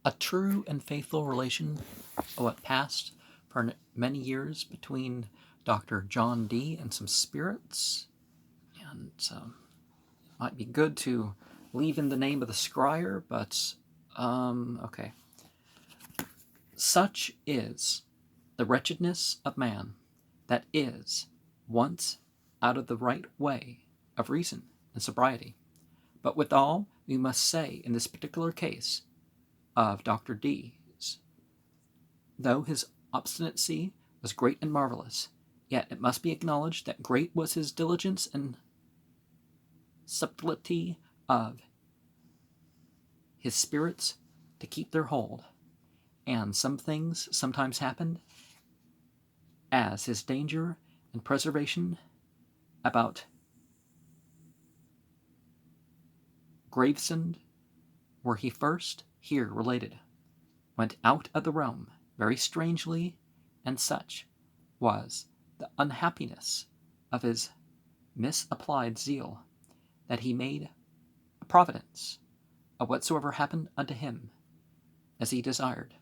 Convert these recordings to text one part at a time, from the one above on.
a true and faithful relation what passed for many years between Dr. John Dee and some spirits, and it might be good to leave in the name of the scryer, but okay. Such is the wretchedness of man, that is once out of the right way of reason and sobriety. But withal, we must say, in this particular case of Dr. D's, though his obstinacy was great and marvelous, yet it must be acknowledged that great was his diligence and subtlety of his spirits to keep their hold, and some things sometimes happened, as his danger and preservation about Gravesend, where he first here related, went out of the realm very strangely, and such was the unhappiness of his misapplied zeal, that he made a providence of whatsoever happened unto him as he desired.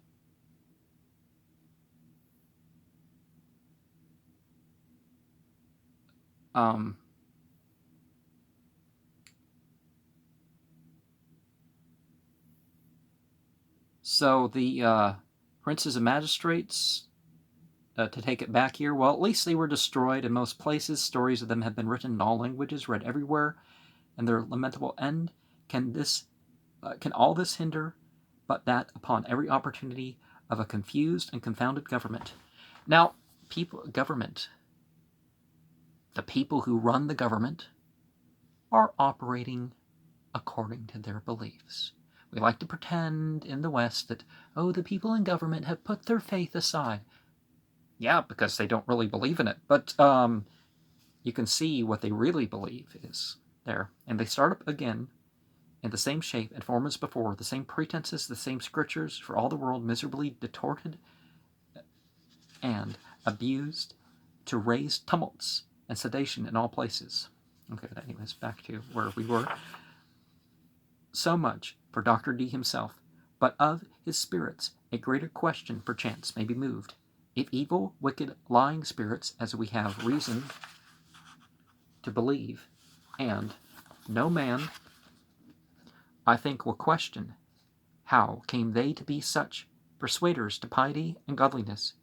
So the princes and magistrates, to take it back here, well, at least they were destroyed in most places. Stories of them have been written in all languages, read everywhere, and their lamentable end. Can all this hinder but that upon every opportunity of a confused and confounded government? Now, the people who run the government are operating according to their beliefs. We like to pretend in the West that, the people in government have put their faith aside. Yeah, because they don't really believe in it. But you can see what they really believe is there. And they start up again in the same shape and form as before, the same pretenses, the same scriptures, for all the world miserably distorted and abused to raise tumults and sedation in all places. Okay, but anyways, back to where we were. So much for Dr. Dee himself, but of his spirits a greater question perchance may be moved. If evil, wicked, lying spirits, as we have reason to believe, and no man, I think, will question, how came they to be such persuaders to piety and godliness,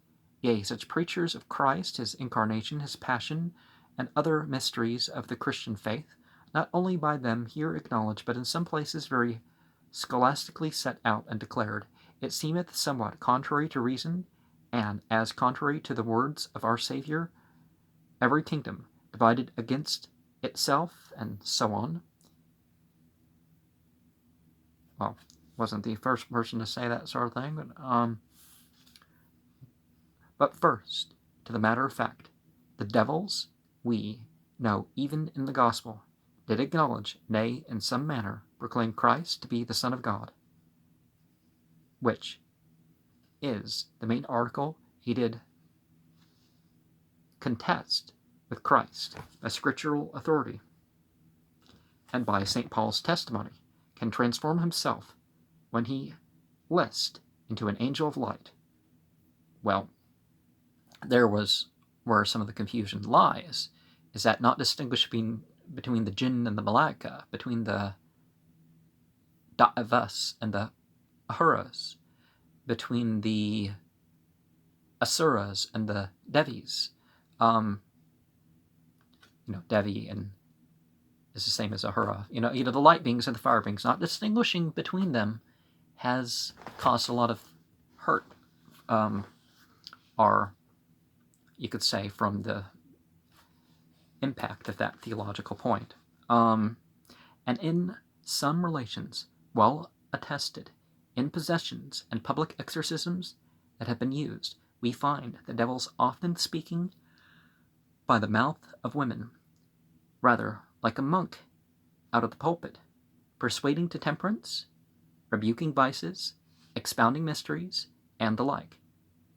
yea, such preachers of Christ, his incarnation, his passion, and other mysteries of the Christian faith, not only by them here acknowledged, but in some places very scholastically set out and declared, it seemeth somewhat contrary to reason, and as contrary to the words of our Saviour, every kingdom divided against itself, and so on. Well, wasn't the first person to say that sort of thing, but first, to the matter of fact, the devils, we know even in the gospel, did acknowledge, nay, in some manner, proclaim Christ to be the Son of God, which is the main article he did contest with Christ by scriptural authority, and by St. Paul's testimony, can transform himself when he list into an angel of light. Well, there was where some of the confusion lies, is that not distinguishing between the jinn and the malaika, between the da'avas and the ahuras, between the asuras and the devis. Devi and is the same as ahura. The light beings and the fire beings. Not distinguishing between them has caused a lot of hurt, or you could say, from the impact of that theological point. And in some relations, well attested, in possessions and public exorcisms that have been used, we find the devils often speaking by the mouth of women, rather like a monk out of the pulpit, persuading to temperance, rebuking vices, expounding mysteries, and the like,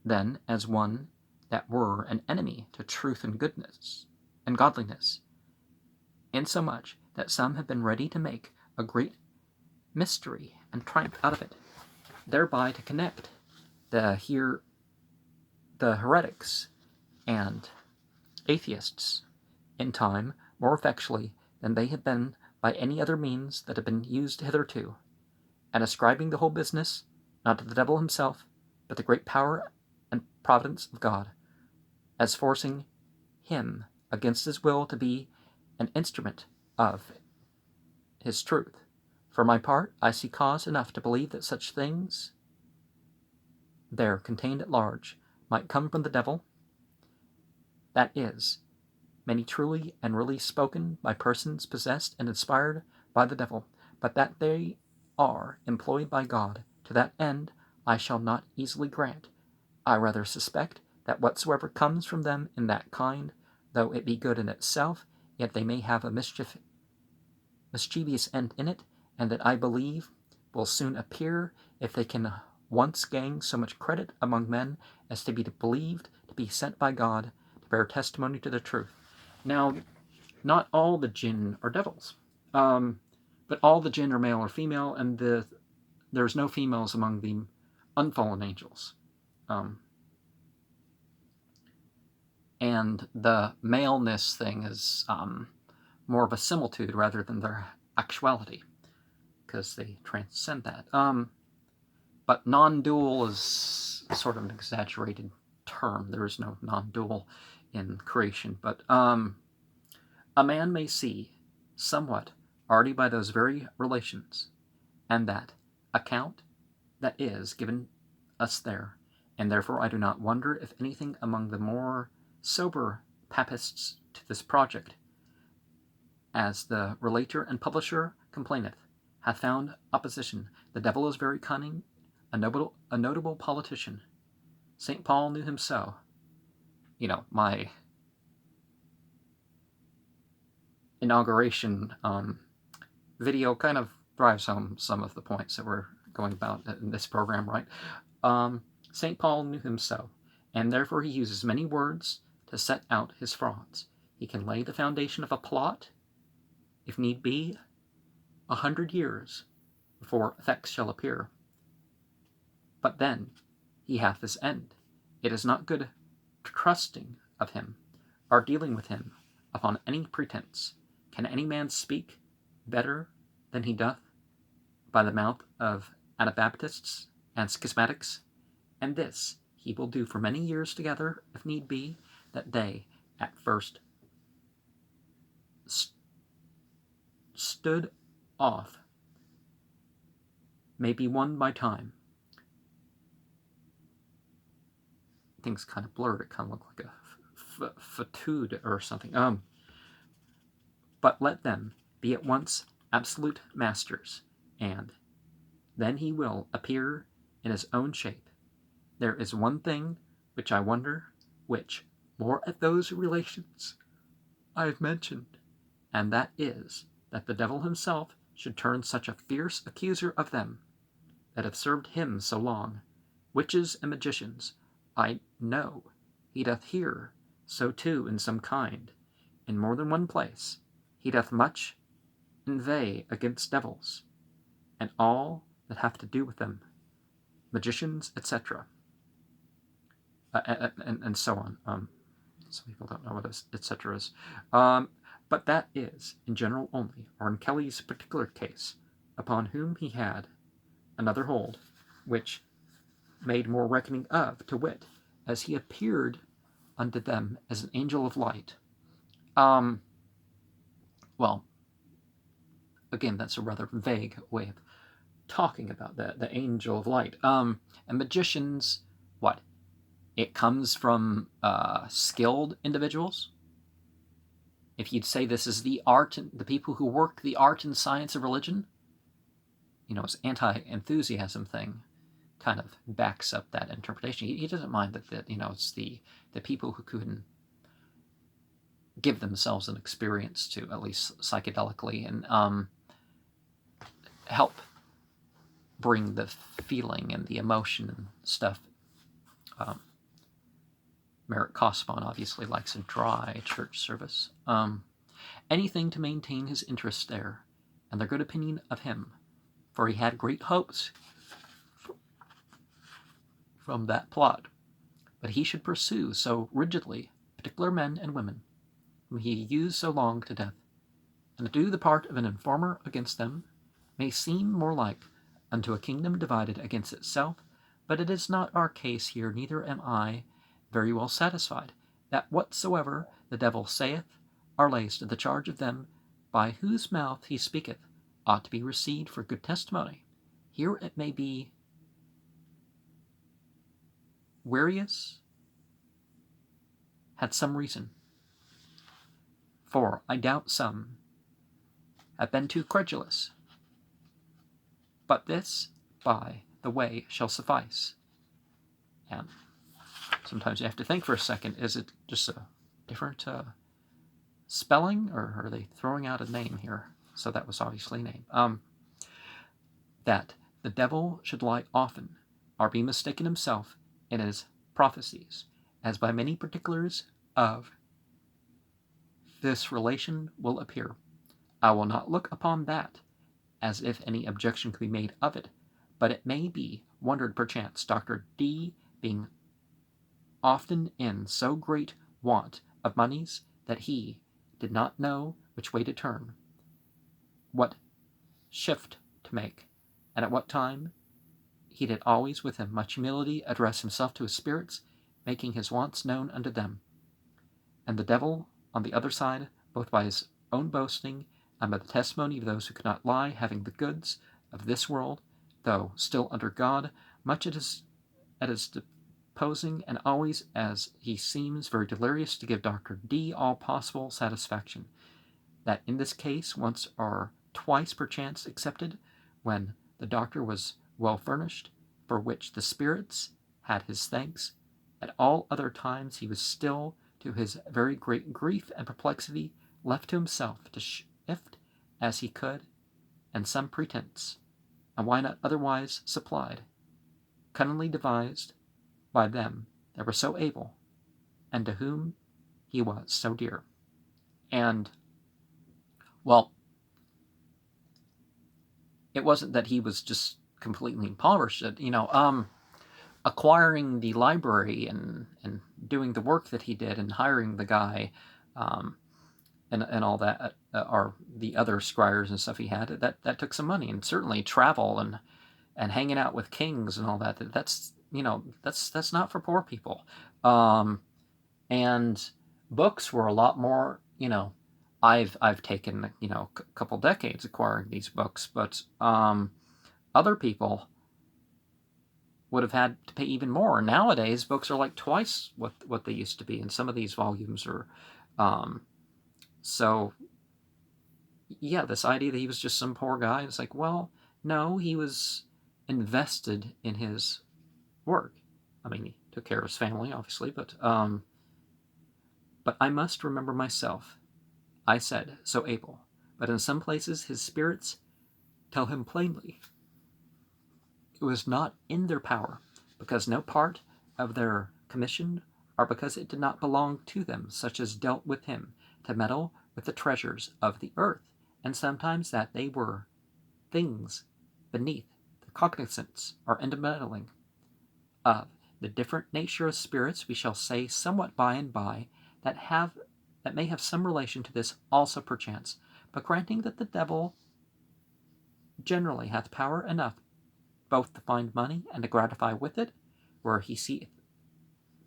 than as one that were an enemy to truth and goodness and godliness, insomuch that some have been ready to make a great mystery and triumph out of it. thereby to connect the heretics and atheists in time more effectually than they have been by any other means that have been used hitherto, and ascribing the whole business not to the devil himself, but the great power and providence of God, as forcing him against his will to be an instrument of his truth. For my part, I see cause enough to believe that such things there contained at large might come from the devil, that is, many truly and really spoken by persons possessed and inspired by the devil, but that they are employed by God to that end, I shall not easily grant. I rather suspect that whatsoever comes from them in that kind, though it be good in itself, yet they may have a mischievous end in it, and that I believe will soon appear, if they can once gain so much credit among men as to be believed to be sent by God to bear testimony to the truth. Now, not all the jinn are devils, but all the jinn are male or female, and there's no females among the unfallen angels. And the maleness thing is more of a similitude rather than their actuality, because they transcend that. But non-dual is sort of an exaggerated term. There is no non-dual in creation, but a man may see somewhat already by those very relations, and that account that is given us there, and therefore I do not wonder if anything among the more sober papists to this project, as the relator and publisher complaineth, hath found opposition. The devil is very cunning, a notable politician. St. Paul knew him so. My inauguration video kind of drives home some of the points that we're going about in this program, right? St. Paul knew him so, and therefore he uses many words to set out his frauds. He can lay the foundation of a plot, if need be, 100 years before effects shall appear. But then he hath his end. It is not good trusting of him, or dealing with him upon any pretense. Can any man speak better than he doth by the mouth of Anabaptists and schismatics? And this he will do for many years together, if need be, that they at first stood off may be won by time. Things kind of blurred. It kind of looked like a fatude or something. But let them be at once absolute masters, and then he will appear in his own shape. There is one thing which I wonder, which, more at those relations I have mentioned, and that is, that the devil himself should turn such a fierce accuser of them that have served him so long. Witches and magicians, I know he doth hear so too in some kind, in more than one place. He doth much inveigh against devils, and all that have to do with them, magicians, etc., and so on. Some people don't know what etc. is. But that is, in general only, or in Kelly's particular case, upon whom he had another hold, which made more reckoning of, to wit, as he appeared unto them as an angel of light. Well, again, that's a rather vague way of talking about the angel of light. And magicians, what? It comes from skilled individuals. If you'd say this is the art, the people who work the art and science of religion, his anti-enthusiasm thing kind of backs up that interpretation. He doesn't mind that it's the people who can give themselves an experience to, at least psychedelically, and help bring the feeling and the emotion and stuff. Meric Casaubon obviously likes a dry church service. Anything to maintain his interest there, and their good opinion of him, for he had great hopes from that plot. But he should pursue so rigidly particular men and women whom he used so long to death, and to do the part of an informer against them may seem more like unto a kingdom divided against itself, but it is not our case here, neither am I very well satisfied that whatsoever the devil saith or lays to the charge of them by whose mouth he speaketh ought to be received for good testimony. Here it may be Warius had some reason, for I doubt some have been too credulous, but this by the way shall suffice. And sometimes you have to think for a second, is it just a different spelling, or are they throwing out a name here? So that was obviously a name. That the devil should lie often, or be mistaken himself in his prophecies, as by many particulars of this relation will appear. I will not look upon that as if any objection could be made of it, but it may be wondered perchance Dr. D being often in so great want of moneys that he did not know which way to turn, what shift to make, and at what time, he did always with him much humility address himself to his spirits, making his wants known unto them. And the devil, on the other side, both by his own boasting and by the testimony of those who could not lie, having the goods of this world, though still under God, much at his deposing, and always as he seems very delirious to give Dr. D all possible satisfaction, that in this case once or twice perchance accepted, when the doctor was well furnished, for which the spirits had his thanks, at all other times he was still, to his very great grief and perplexity, left to himself to shift as he could, and some pretence, and why not otherwise supplied, cunningly devised by them that were so able, and to whom he was so dear. And, well, it wasn't that he was just completely impoverished. Acquiring the library and doing the work that he did and hiring the guy and all that, or the other squires and stuff he had, that took some money. And certainly travel and hanging out with kings and all that's not for poor people. And books were a lot more, I've taken, a couple decades acquiring these books, but other people would have had to pay even more. Nowadays, books are like twice what they used to be, and some of these volumes are. So, yeah, this idea that he was just some poor guy, it's like, well, no, he was invested in his work. I mean, he took care of his family, obviously, but I must remember myself, I said, so able. But in some places his spirits tell him plainly it was not in their power, because no part of their commission, or because it did not belong to them, such as dealt with him, to meddle with the treasures of the earth, and sometimes that they were things beneath the cognizance or intermeddling of the different nature of spirits. We shall say somewhat by and by that may have some relation to this also perchance, but granting that the devil generally hath power enough both to find money and to gratify with it, where he seeth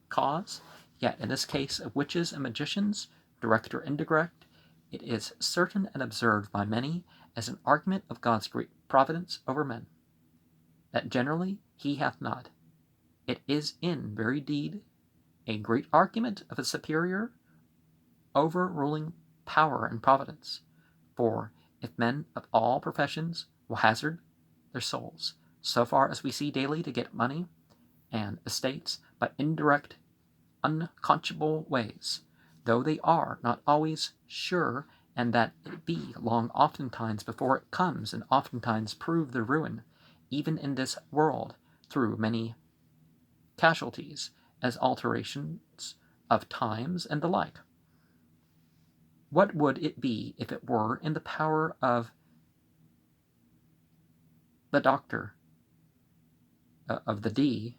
cause, yet in this case of witches and magicians, direct or indirect, it is certain and observed by many as an argument of God's great providence over men, that generally he hath not. It is in very deed a great argument of a superior overruling power and providence, for if men of all professions will hazard their souls, so far as we see daily, to get money and estates by indirect, unconscionable ways, though they are not always sure, and that it be long oftentimes before it comes, and oftentimes prove their ruin, even in this world, through many casualties, as alterations of times and the like. What would it be if it were in the power of the doctor of the D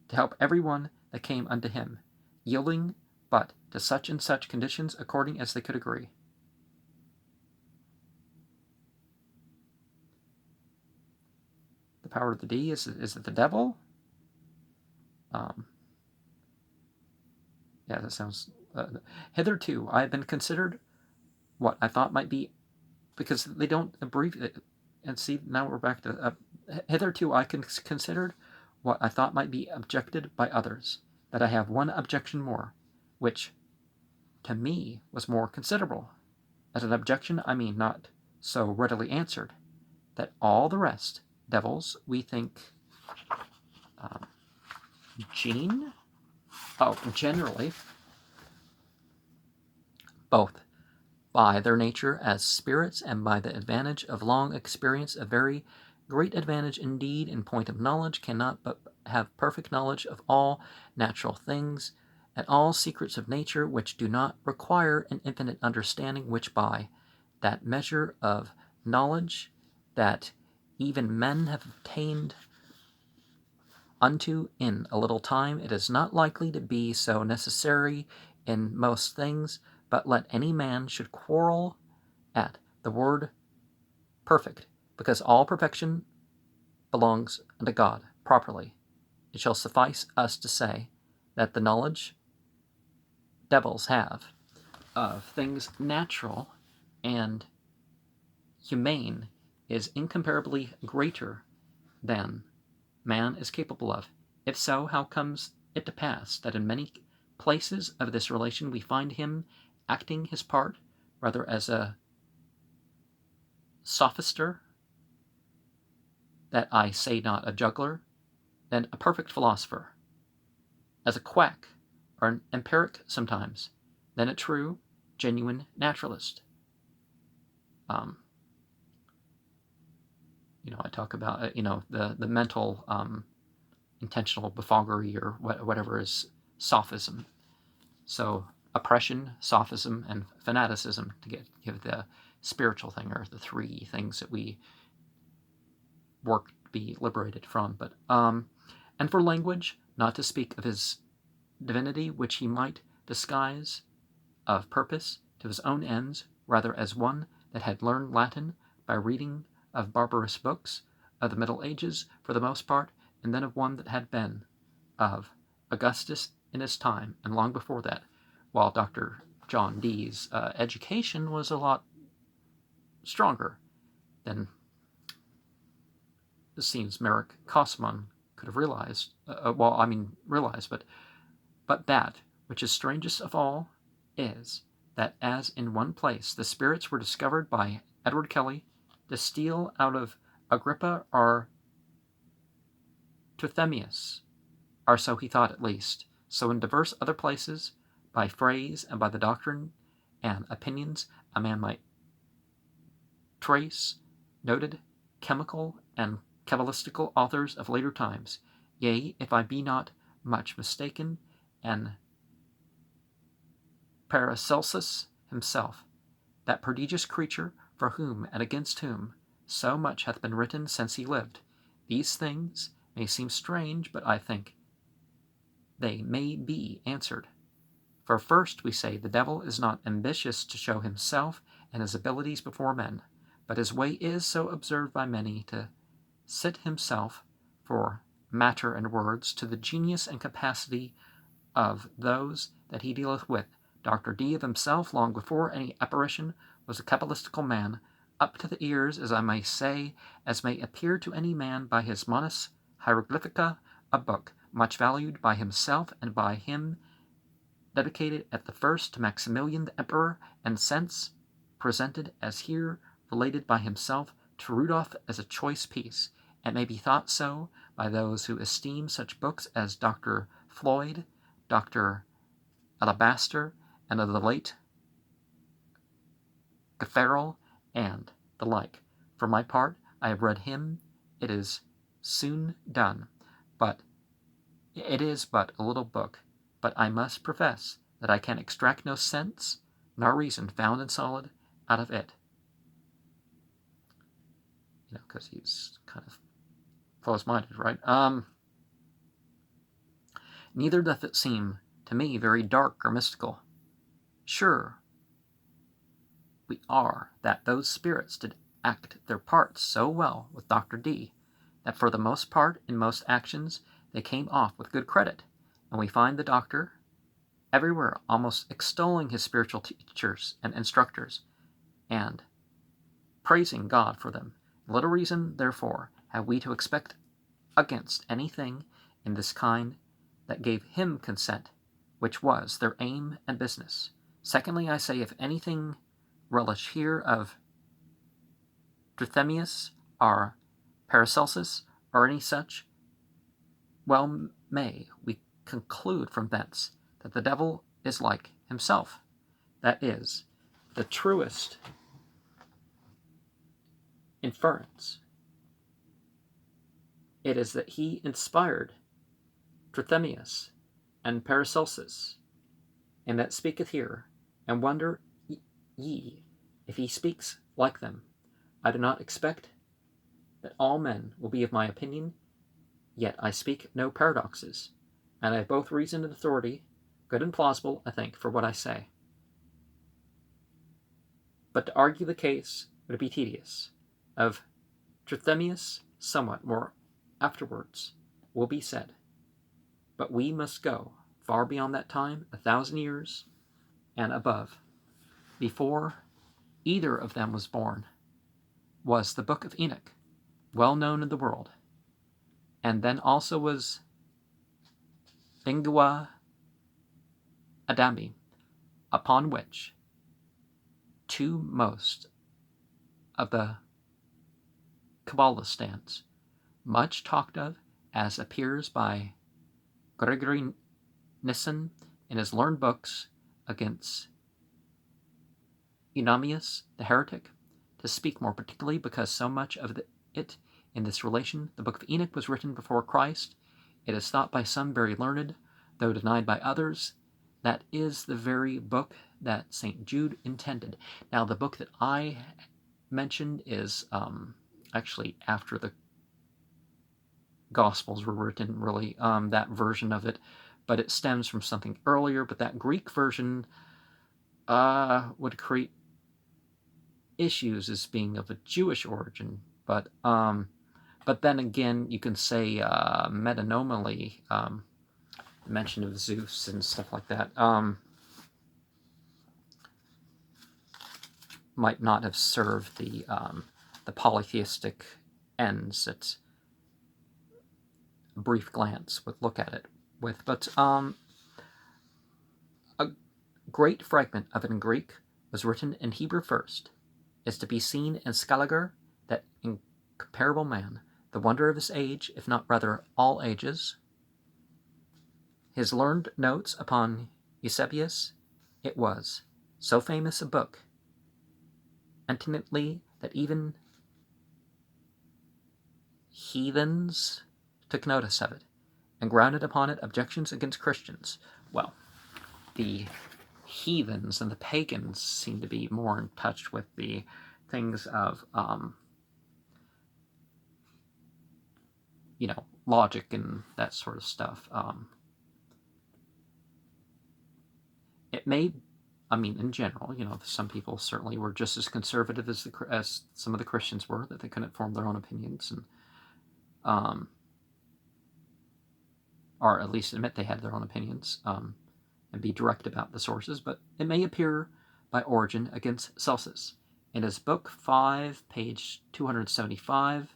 to help every one that came unto him, yielding but to such and such conditions according as they could agree. The power of the D, is it the devil? Yeah, that sounds... hitherto I have been considered what I thought might be, because they don't abbreviate, and see, now we're back to... hitherto I considered what I thought might be objected by others, that I have one objection more, which to me was more considerable. As an objection I mean not so readily answered, that all the rest, devils, we think... generally, both by their nature as spirits and by the advantage of long experience, a very great advantage indeed in point of knowledge, cannot but have perfect knowledge of all natural things, and all secrets of nature, which do not require an infinite understanding, which by that measure of knowledge that even men have attained unto in a little time, it is not likely to be so necessary in most things, but let any man should quarrel at the word perfect, because all perfection belongs unto God properly. It shall suffice us to say that the knowledge devils have of things natural and humane is incomparably greater than man is capable of. If so, how comes it to pass that in many places of this relation we find him acting his part rather as a sophister, that I say not a juggler, than a perfect philosopher, as a quack or an empiric sometimes, than a true, genuine naturalist? I talk about the mental intentional befoggery, or whatever is sophism. So oppression, sophism, and fanaticism, to give the spiritual thing, or the three things that we work to be liberated from. But and for language, not to speak of his divinity, which he might disguise of purpose to his own ends, rather as one that had learned Latin by reading of barbarous books of the Middle Ages for the most part, and then of one that had been of Augustus in his time, and long before that, while Dr. John Dee's education was a lot stronger than it seems Meric Casaubon could have realized. But that which is strangest of all is, that as in one place the spirits were discovered by Edward Kelly to steal out of Agrippa or Teuthemius, or so he thought at least, so in divers other places, by phrase and by the doctrine and opinions, a man might trace noted chemical and cabalistical authors of later times. Yea, if I be not much mistaken, and Paracelsus himself, that prodigious creature, for whom and against whom so much hath been written since he lived. These things may seem strange, but I think they may be answered. For first, we say, the devil is not ambitious to show himself and his abilities before men, but his way is, so observed by many, to sit himself for matter and words to the genius and capacity of those that he dealeth with. Dr. Dee of himself, long before any apparition, was a cabalistical man, up to the ears, as I may say, as may appear to any man by his Monus Hieroglyphica, a book much valued by himself and by him, dedicated at the first to Maximilian the Emperor, and since presented as here related by himself to Rudolph as a choice piece. It may be thought so by those who esteem such books as Dr. Floyd, Dr. Alabaster, and of the late Gaffarel, and the like. For my part, I have read him. It is soon done, but it is but a little book. But I must profess that I can extract no sense nor reason found and solid out of it. Because he's kind of close-minded, right? neither doth it seem to me very dark or mystical. Sure we are that those spirits did act their parts so well with Dr. D, that for the most part in most actions they came off with good credit, and we find the doctor everywhere almost extolling his spiritual teachers and instructors, and praising God for them. Little reason, therefore, have we to expect against anything in this kind that gave him consent, which was their aim and business. Secondly, I say, if anything relish here of Trithemius or Paracelsus or any such, well may we conclude from thence that the devil is like himself. That is the truest inference. It is that he inspired Trithemius and Paracelsus, and that speaketh here, and wonder ye if he speaks like them. I do not expect that all men will be of my opinion, yet I speak no paradoxes, and I have both reason and authority, good and plausible, I think, for what I say. But to argue the case would be tedious. Of Trithemius somewhat more afterwards will be said, but we must go far beyond that time, 1,000 years and above. Before either of them was born was the Book of Enoch, well known in the world, and then also was Lingua Adami, upon which two most of the Kabbalah stands, much talked of, as appears by Gregory Nissen in his learned books against Eunomius the heretic, to speak more particularly, because so much of it in this relation. The Book of Enoch was written before Christ. It is thought by some very learned, though denied by others, that is the very book that St. Jude intended. Now, the book that I mentioned is actually after the Gospels were written, really, that version of it, but it stems from something earlier. But that Greek version would create issues as being of a Jewish origin. But then again, you can say metanomally, mention of Zeus and stuff like that, might not have served the polytheistic ends that a brief glance would look at it with. But a great fragment of it in Greek was written in Hebrew first, is to be seen in Scaliger, that incomparable man, the wonder of his age, if not rather all ages. His learned notes upon Eusebius, it was so famous a book, intimately, that even heathens took notice of it, and grounded upon it objections against Christians. Well, the heathens and the pagans seem to be more in touch with the things of, logic and that sort of stuff. It may, in general, some people certainly were just as conservative as some of the Christians were, that they couldn't form their own opinions, and or at least admit they had their own opinions, and be direct about the sources. But it may appear by Origen against Celsus. In his book 5, page 275,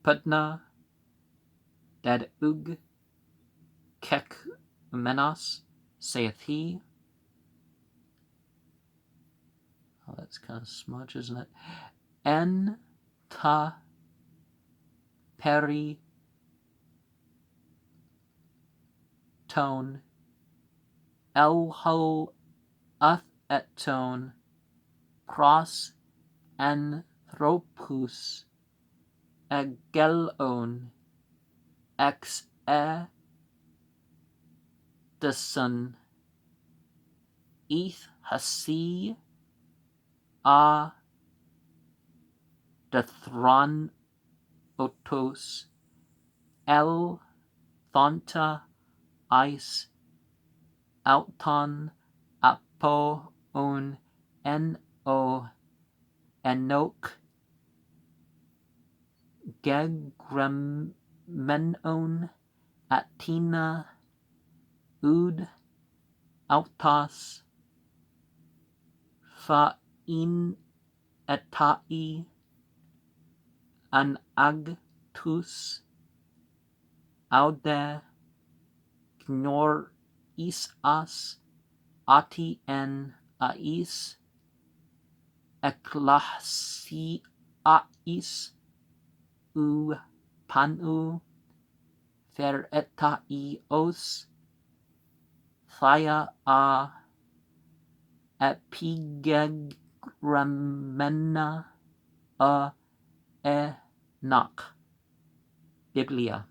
Pudna dad ug kek menos, saith he. Oh, that's kind of smudge, isn't it? En ta peri tone elhol ath et tone pros anthropus agelon ex the sun eth hasi a the thron otos El Thonta Eis Auton Apo Un No Enoch Gegramenon Atina Ud Autas Fa'in Etai An Agtus Aude Gnor Isas Ati en Ais Eklasi Ais U Panu Fer Etai Os Thaya A Epigramena A Enoch. Biblia.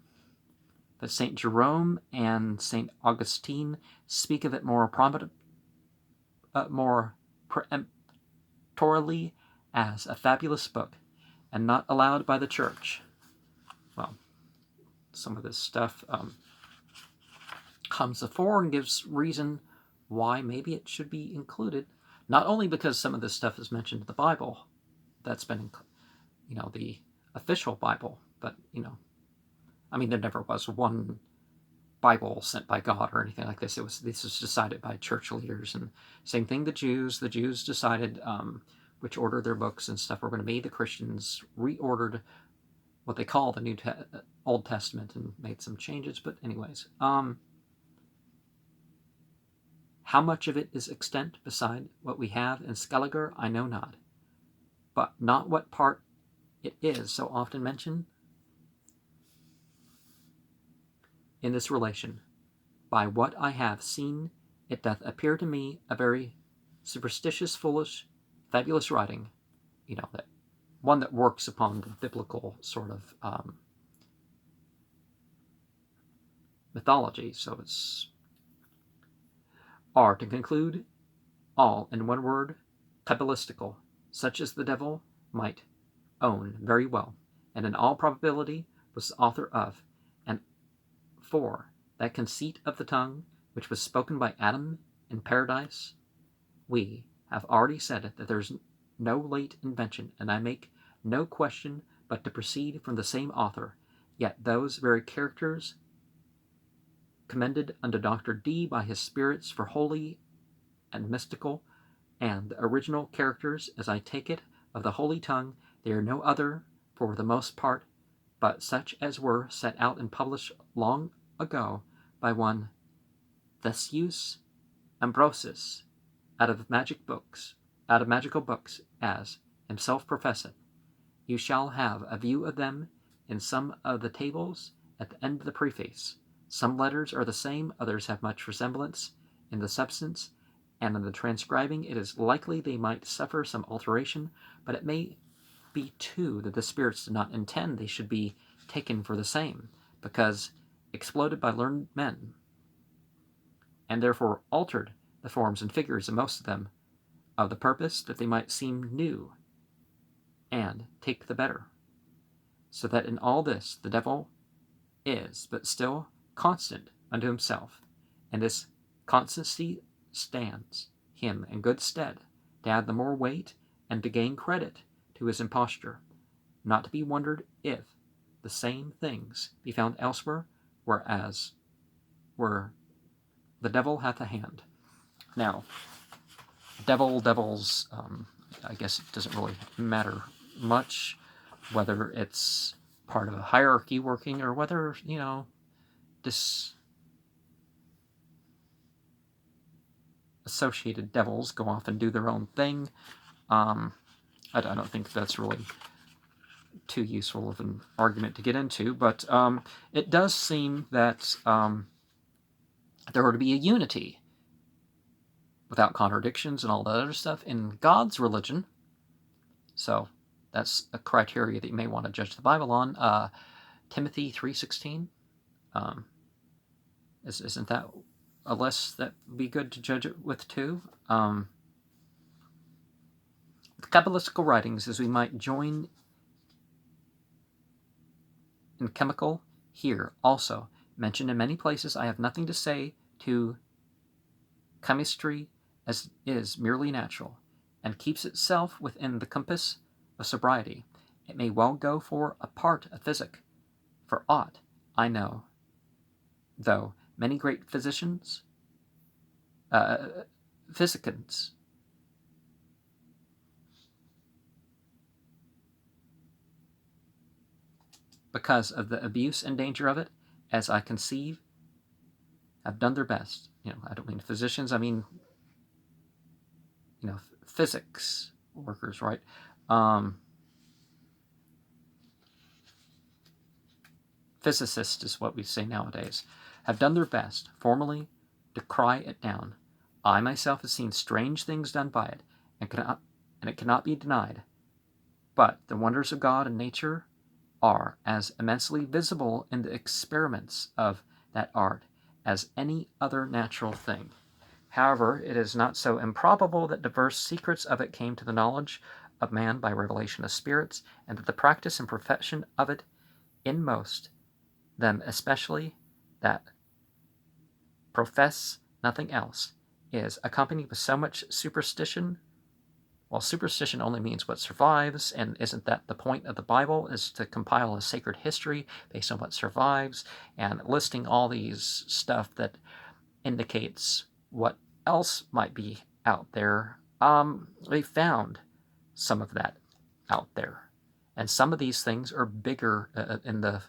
But St. Jerome and St. Augustine speak of it more peremptorily as a fabulous book and not allowed by the Church. Well, some of this stuff comes before and gives reason why maybe it should be included. Not only because some of this stuff is mentioned in the Bible, that's been, the official Bible, but, there never was one Bible sent by God or anything like this. This was decided by church leaders, and same thing the Jews. The Jews decided which order their books and stuff were going to be. The Christians reordered what they call the Old Testament and made some changes. But anyways, how much of it is extant beside what we have in Skelliger, I know not, but not what part it is so often mentioned in this relation. By what I have seen, it doth appear to me a very superstitious, foolish, fabulous writing, that one that works upon the biblical sort of mythology. So it's are, to conclude, all in one word, Kabbalistical, such as the devil might own very well, and in all probability was the author of, and for that conceit of the tongue which was spoken by Adam in paradise. We have already said that there is no late invention, and I make no question but to proceed from the same author, yet those very characters commended unto Dr. D by his spirits for holy and mystical, and the original characters, as I take it, of the holy tongue, they are no other, for the most part, but such as were set out and published long ago by one Thesius Ambrosius, out of magical books, as himself professeth. You shall have a view of them in some of the tables at the end of the preface. Some letters are the same, others have much resemblance in the substance, and in the transcribing it is likely they might suffer some alteration, but it may be too that the spirits did not intend they should be taken for the same, because exploded by learned men, and therefore altered the forms and figures of most of them, of the purpose that they might seem new, and take the better. So that in all this the devil is but still constant unto himself, and this constancy stands him in good stead, to add the more weight and to gain credit to his imposture, not to be wondered if the same things be found elsewhere, whereas where the devil hath a hand. Now, devils, I guess it doesn't really matter much whether it's part of a hierarchy working or whether, disassociated devils go off and do their own thing. I don't think that's really too useful of an argument to get into, but it does seem that there were to be a unity without contradictions and all that other stuff in God's religion. So that's a criteria that you may want to judge the Bible on. Timothy 3:16. Isn't that a list that would be good to judge it with too? The Kabbalistical writings, as we might join in chemical Here also, mentioned in many places, I have nothing to say to chemistry as is merely natural, and keeps itself within the compass of sobriety. It may well go for a part of physic, for aught I know, though many great physicians, physicians, because of the abuse and danger of it, as I conceive, have done their best. I don't mean physicians, I mean, physics workers, right? Physicists is what we say nowadays, have done their best, formally, to cry it down. I myself have seen strange things done by it, and it cannot be denied. But the wonders of God and nature are as immensely visible in the experiments of that art as any other natural thing. However, it is not so improbable that diverse secrets of it came to the knowledge of man by revelation of spirits, and that the practice and profession of it in most them especially that profess nothing else is accompanied with so much superstition. Well, superstition only means what survives, and isn't that the point of the Bible, is to compile a sacred history based on what survives, and listing all these stuff that indicates what else might be out there. They found some of that out there, and some of these things are bigger in the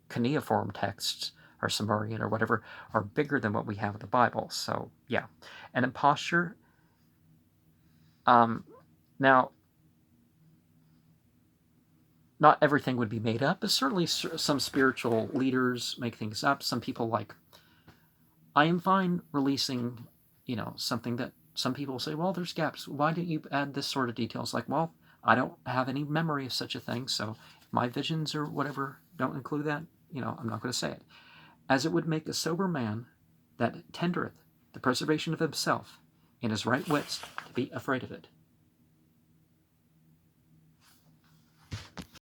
cuneiform texts or Sumerian or whatever, are bigger than what we have in the Bible. So yeah, an imposture. Now, not everything would be made up, but certainly some spiritual leaders make things up. Some people I am fine releasing, something that some people say, well, there's gaps. Why didn't you add this sort of details? Like, well, I don't have any memory of such a thing, so my visions or whatever don't include that. I'm not going to say it. As it would make a sober man that tendereth the preservation of himself in his right wits to be afraid of it.